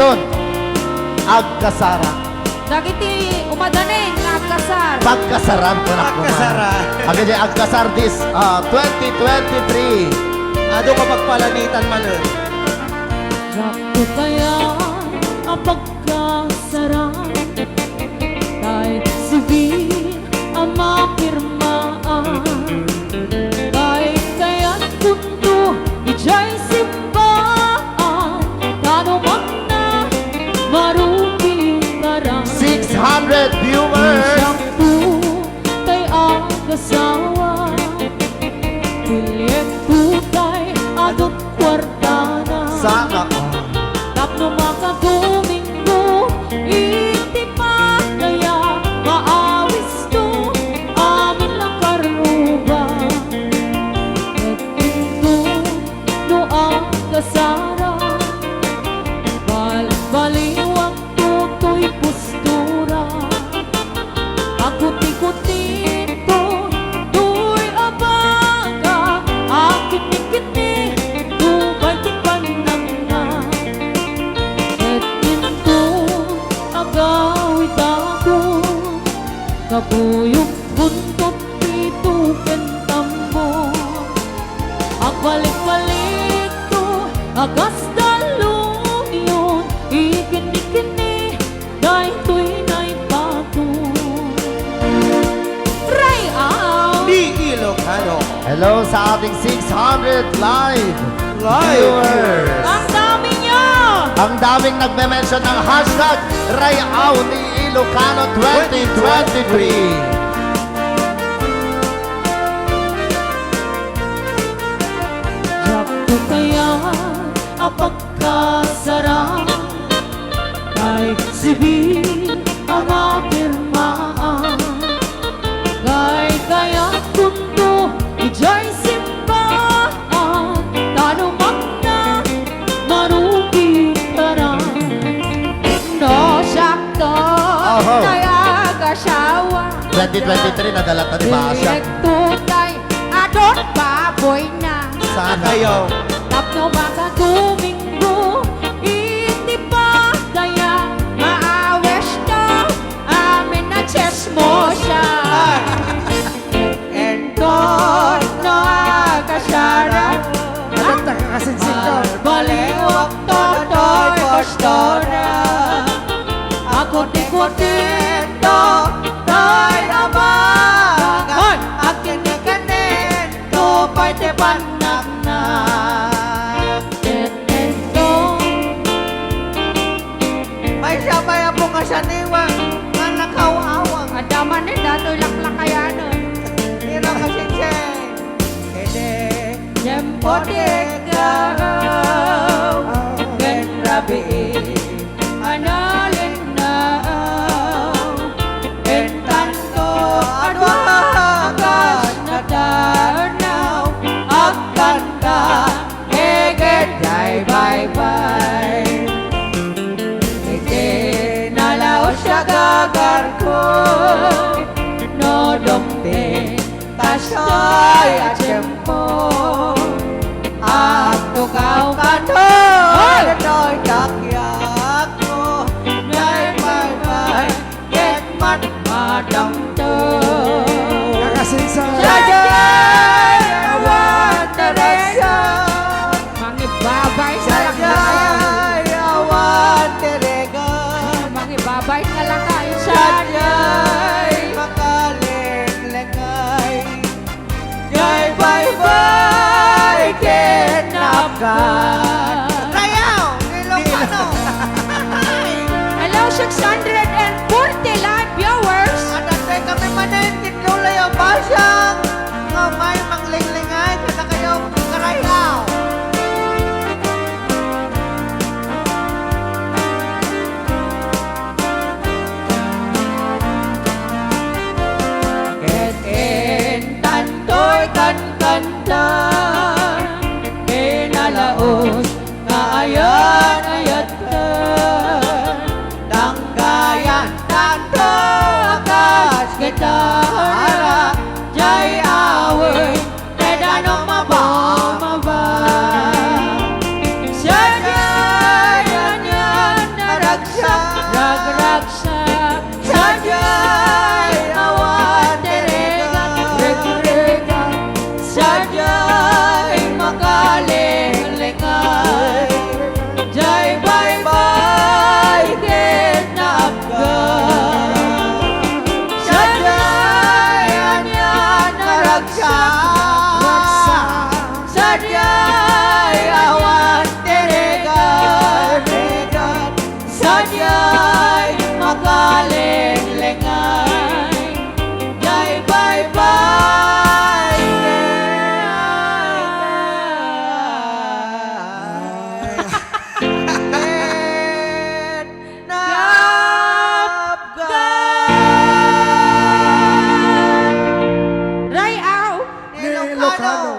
Quezon, Agkasara. Dagiti umadanin nga agkasar. Pagkasaran ko na Agkasaran. Agad yung Agkasar this 2023. Ado ka pagpalanitan man eh. Sakto kaya ang pagkasaran kahit sibin ang mapirmaan. Kahit kaya't kundo ijay simbaan kano man na marugi karang 600 viewers. Sakto kay ang kasawa Pilip tutay adot kwartana. Sana all. Tapno makadomingo iti pa kaya maawis to amin lang karuba. At ito no ang kasara baliwag tutoy postura. Akuti-kuti ko tuy abaga akit-ikiti tubay ti panangna. Et into agawid ako kapuyong buntot ito pentammo. Agbalik-balik ko agas dalong yun ikini-kini dahil to'y naipato. Ray out! Di Ilocano. Hello sa ating 600 live viewers. Ang dami niyo! Ang daming nagme-mention ng hashtag Rayaw ni Ilocano 2023. Sakto kaya ang pagkasarang kahit sibin ang mapirmaan. Kahit kaya kundo ijay simbaan tanumang na marugi karang. No sakto Oho. kaya kasawa 2023 nadala ta ni Basha. tutay adot baboy na. Sana Kayo. Tapno baka domingo iti pa kaya maawes na amin na chismosa. Enton no akasara Adapta ka kasinsin ko. baliwag totoy postora. Ako tikutin to toy abagan akin ni kanin to parte panak na. May sabay po ka sa niwa. Nga nakawawang. Adaman ni datoy laklak kaya nun. Tira kasinsin. Kede. Tiempo de ikaw Ken rabi analin na En tanto adwagas na darnaw Akan ka Egen day bye bye Ege nalaw siya gagar ko No dombe Tasoy at tempo At tukaw kantoy Kano'y takyak mo. Ngay bye bye Get mat madamto Kakasinsin. Sajay awan Teresa Mangibabay sa lakay Sajay awan teregan. Mangibabay sa lakay Sajay makaleng-lengay. Jai bye-bye kinapkan. Rayaw! Ilocano! Hello 640 live viewers At atay kami manin, tinulay ang basyang. Nga may manglinglingan, kada kayo karayaw. Get in tantoy kan-kanta Kinalaos nga ayan ayat ka Ilocano.